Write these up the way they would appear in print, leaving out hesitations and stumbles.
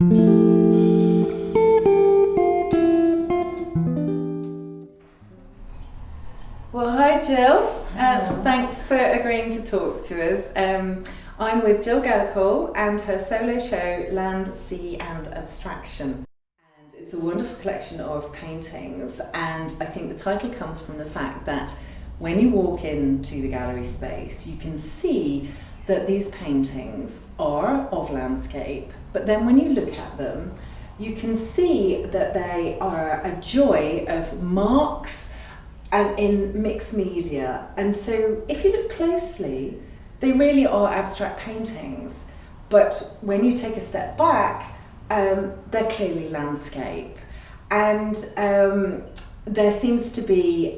Well, hi Gill. Thanks for agreeing to talk to us. I'm with Gill Gathercole and her solo show Land, Sea and Abstraction. And it's a wonderful collection of paintings, and I think the title comes from the fact that when you walk into the gallery space you can see that these paintings are of landscape, but then when you look at them you can see that they are a joy of marks and in mixed media. And so if you look closely, they really are abstract paintings, but when you take a step back, they're clearly landscape. And there seems to be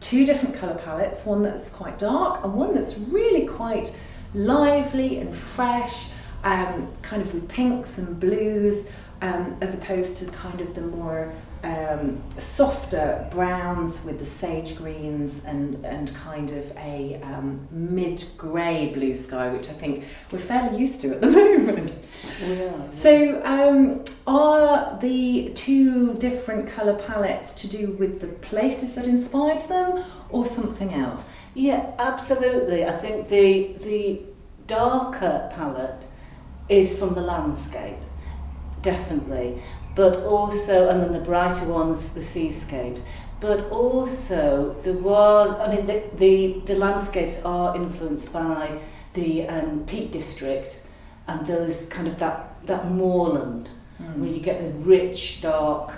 two different colour palettes, one that's quite dark and one that's really quite lively and fresh, kind of with pinks and blues, as opposed to kind of the more softer browns with the sage greens and kind of a mid-grey blue sky, which I think we're fairly used to at the moment. Yeah. So are the two different colour palettes to do with the places that inspired them or something else? Yeah, absolutely. I think the darker palette is from the landscape, definitely. But also, and then the brighter ones, the seascapes. But also, there was, I mean, the landscapes are influenced by the Peak District and those kind of that moorland, where you get the rich, dark,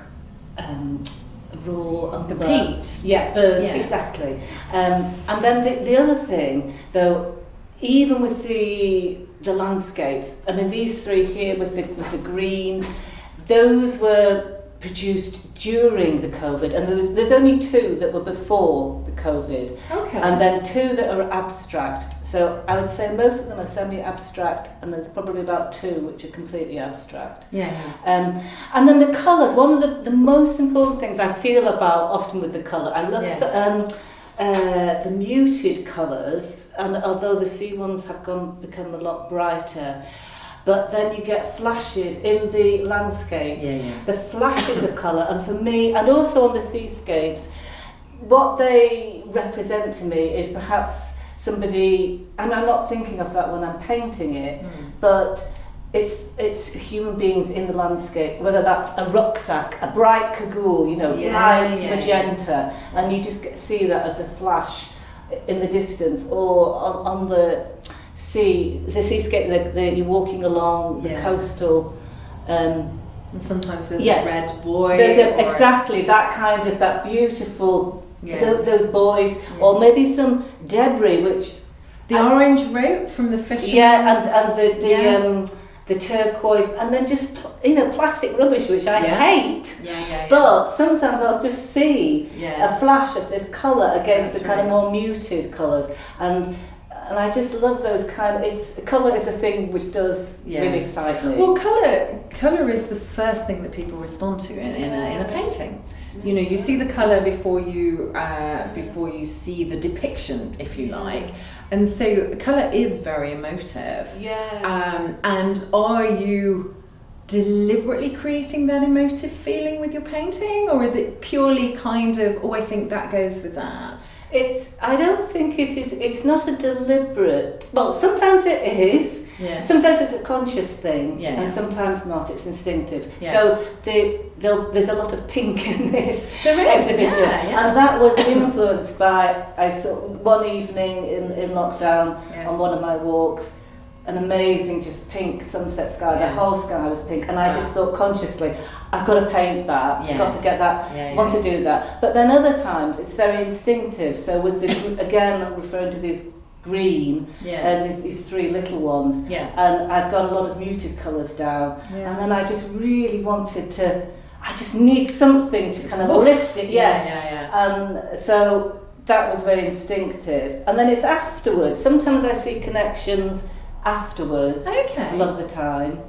raw umber. The peat. Yeah, burnt, yeah. Exactly. And then the other thing, though, even with the landscapes, I mean, these three here with the green, those were produced during the COVID, and there's only two that were before the COVID, okay. And then two that are abstract. So I would say most of them are semi-abstract, and there's probably about two which are completely abstract. Yeah. And then the colours. One of the most important things I feel about often with the colour, I love the muted colours, and although the sea ones have become a lot brighter. But then you get flashes in the landscapes, the flashes of colour, and for me, and also on the seascapes, what they represent to me is perhaps somebody, and I'm not thinking of that when I'm painting it, but it's human beings in the landscape, whether that's a rucksack, a bright cagoule, bright magenta, and you just see that as a flash in the distance, or on the seascape, you're walking along the coastal, and sometimes there's a red boy. Exactly that kind of that beautiful those buoys, or maybe some debris, which the orange rope from the fish. And the turquoise, and then just plastic rubbish, which I hate. But sometimes I'll just see a flash of this colour against the kind of more muted colours, and I just love those colour is a thing which does really excite me. Well, colour is the first thing that people respond to in a painting. You see the colour before you see the depiction, if you like. And so colour is very emotive. Yeah. And are you deliberately creating that emotive feeling with your painting, or is it purely kind of, I think that goes with that? I don't think it is. It's not a deliberate. Well, sometimes it is. Yeah. Sometimes it's a conscious thing, and sometimes not. It's instinctive. Yeah. So there's a lot of pink in this exhibition, and that was influenced by, I saw one evening in lockdown on one of my walks, an amazing just pink sunset sky. The whole sky was pink, and I just thought consciously, I've got to paint that. I've got to get that. Want to do that. But then other times it's very instinctive. So with again, I'm referring to these green and these three little ones, and I've got a lot of muted colours down, and then I just really wanted to. I just need something to kind of lift it. So that was very instinctive, and then it's afterwards. Sometimes I see connections afterwards, a lot of the time,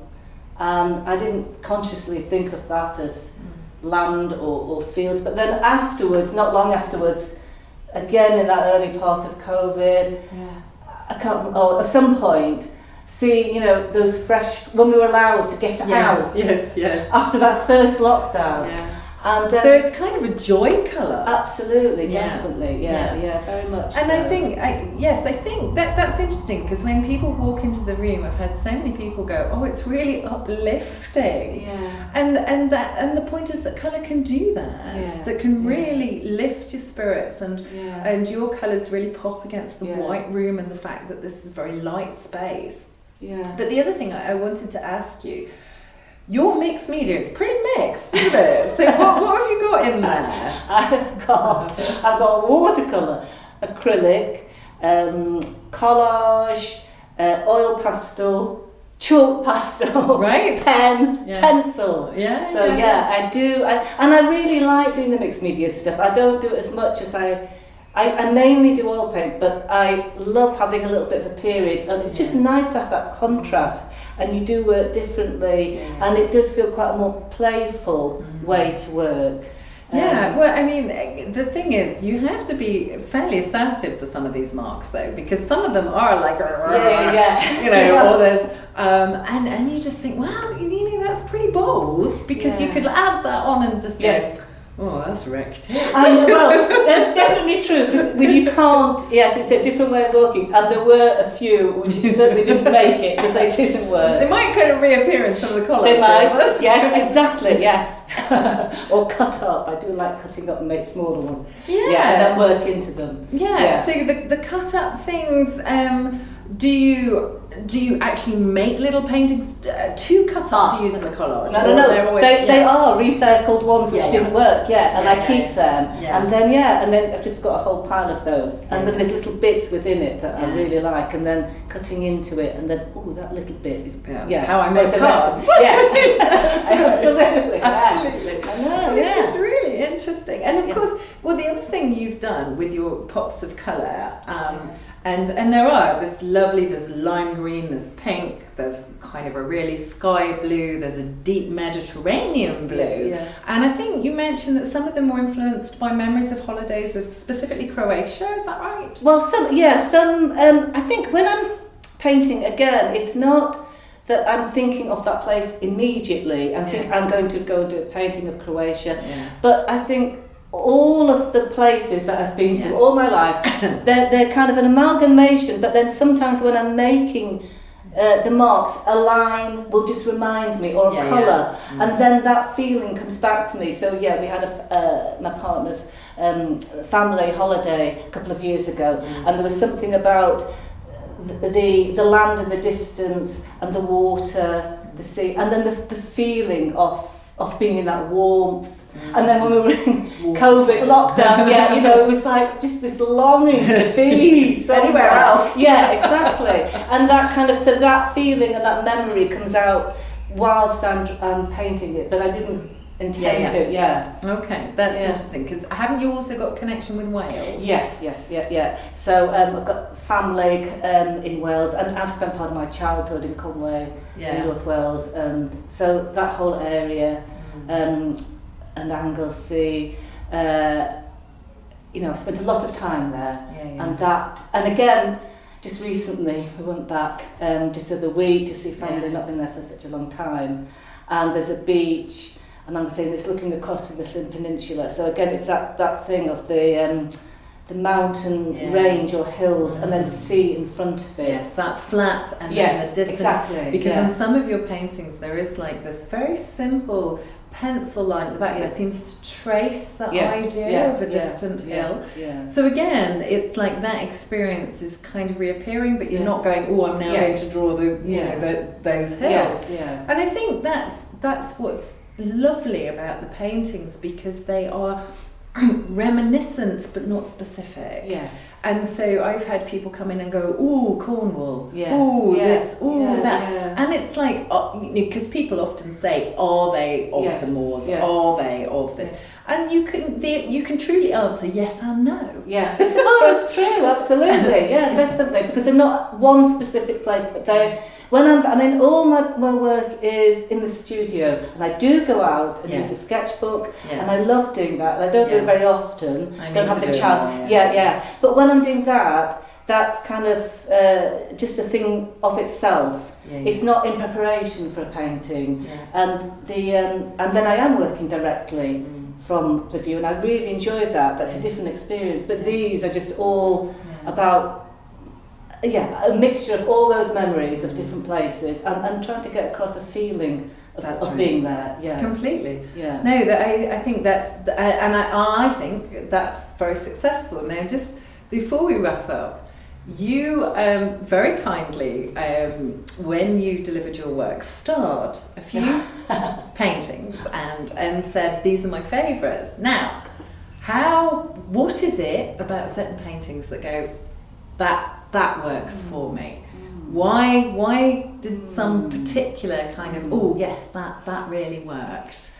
and I didn't consciously think of that as land or fields, but then afterwards, not long afterwards, again in that early part of COVID, I can't remember, at some point seeing, you know, those fresh, when we were allowed to get out after that first lockdown. Yeah. And so it's kind of a joy colour. Absolutely, definitely, yeah, very much. And so. I think that's interesting, because when people walk into the room, I've had so many people go, "Oh, it's really uplifting." Yeah. And the point is that colour can do that. Yeah. That can really lift your spirits, and your colours really pop against the white room, and the fact that this is a very light space. Yeah. But the other thing I wanted to ask you. Your mixed media, it's pretty mixed, isn't it? So what have you got in there? I've got watercolour, acrylic, collage, oil pastel, chalk pastel, right? Pen, pencil. Yeah. So I do, and I really like doing the mixed media stuff. I don't do it as much as I mainly do oil paint, but I love having a little bit of a period, and it's just nice to have that contrast. And you do work differently, and it does feel quite a more playful way to work. Well, I mean, the thing is, you have to be fairly assertive for some of these marks, though, because some of them are like, you know, or there's, and you just think, well, you know, that's pretty bold, because you could add that on and just go, oh, that's wrecked. Well, that's definitely true, because you can't, it's a different way of working, and there were a few which certainly didn't make it because they didn't work. They might kind of reappear in some of the collages. They might, yes, exactly, yes. Or cut up. I do like cutting up and make smaller ones. And then work into them. So the cut up things, do you actually make little paintings to cut up to use in the collage? No. They are recycled ones which didn't work, and I keep them. And then I've just got a whole pile of those. And then there's little bits within it that I really like, and then cutting into it, and then, that little bit is... That's how I make cards. Absolutely. Absolutely. I know, Which is really interesting. And of course, well, the other thing you've done with your pops of colour, and there are there's lime green, there's pink, there's kind of a really sky blue, there's a deep Mediterranean blue, and I think you mentioned that some of them were influenced by memories of holidays of specifically Croatia. Is that right? Well, some. I think when I'm painting again, it's not that I'm thinking of that place immediately and think I'm going to go and do a painting of Croatia, but I think all of the places that I've been to all my life, they're kind of an amalgamation, but then sometimes when I'm making the marks, a line will just remind me, or a colour, and then that feeling comes back to me. So we had my partner's family holiday a couple of years ago, and there was something about the land in the distance, and the water, the sea, and then the feeling of being in that warmth. And then when we were in COVID lockdown, it was like just this longing to be anywhere else. Yeah, exactly. And that kind of, so that feeling and that memory comes out whilst I'm painting it, but I didn't intend to. Okay, that's interesting, because haven't you also got a connection with Wales? Yes. So I've got family in Wales, and I've spent part of my childhood in Conway, in North Wales, and so that whole area, and Anglesey, I spent a lot of time there, and again, just recently we went back just the other week to see family, not been there for such a long time, and there's a beach, and I'm saying it's looking across the Flint Peninsula, so again it's that thing of the mountain range or hills, and then sea in front of it. Yes, that flat and then the distance. Exactly. Because in some of your paintings there is like this very simple pencil line at the back that seems to trace that idea of a distant hill. So again, it's like that experience is kind of reappearing, but you're not going, I'm now going to draw those hills. And I think that's what's lovely about the paintings, because they are reminiscent but not specific. And so I've had people come in and go, Cornwall, that, and it's like, because people often say, are they of the moors, are they of this, and you can truly answer yes and no. It's true, absolutely, definitely, because they're not one specific place, but they. All my work is in the studio, and I do go out and use a sketchbook, and I love doing that, and I don't do it very often, don't have the chance. But when I'm doing that, that's kind of just a thing of itself. It's not in preparation for a painting. And then I am working directly from the view, and I really enjoyed that. That's a different experience. But these are just all about a mixture of all those memories of different places, and trying to get across a feeling of being there. Completely. No, I think that's, and I think that's very successful. Now, just before we wrap up, you very kindly, when you delivered your work, starred a few paintings and said, these are my favourites. Now, what is it about certain paintings that go, that works for me? Why did some particular kind of, oh yes, that really worked?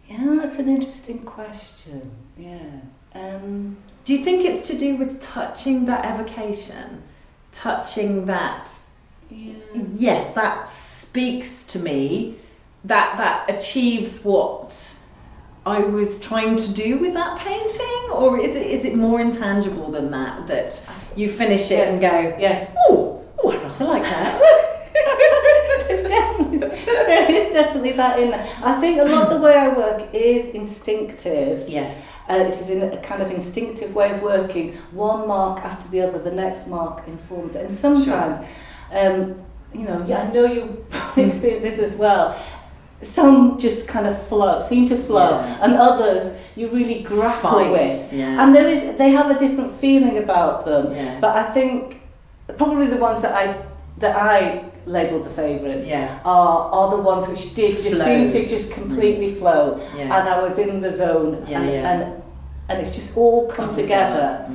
Yeah, that's an interesting question. Do you think it's to do with touching that evocation? Touching that, yes, that speaks to me, that achieves what I was trying to do with that painting? Or is it more intangible than that you finish it and go, oh, I rather like that. There is definitely that in there. I think a lot of the way I work is instinctive. Yes. It is in a kind of instinctive way of working. One mark after the other, the next mark informs it. And sometimes, I know you experience this as well. Some just kind of seem to flow, and others you really grapple with. And they have a different feeling about them. But I think probably the ones that I labelled the favourites are the ones which did just seem to just completely flow, and I was in the zone, and it's just all come together.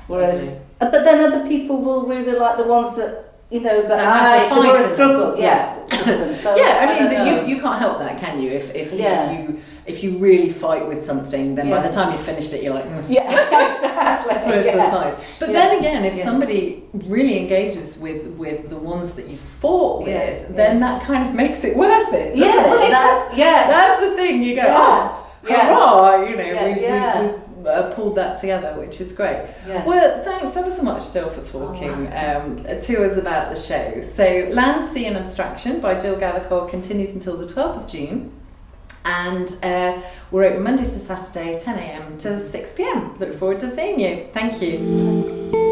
Whereas, but then other people will really like the ones that that were a struggle. So, you can't help that, can you? If you really fight with something, then by the time you've finished it, you're like, exactly. Put it to the side. But then again, if somebody really engages with the ones that you fought with, then that kind of makes it worth it. That's the thing. You go, hurrah! We pulled that together, which is great. Well, thanks ever so much, Gill, for talking to us about the show. So, Land, Sea and Abstraction by Gill Gathercole continues until the 12th of June. And we're open Monday to Saturday, 10 a.m. to 6 p.m. Look forward to seeing you. Thank you.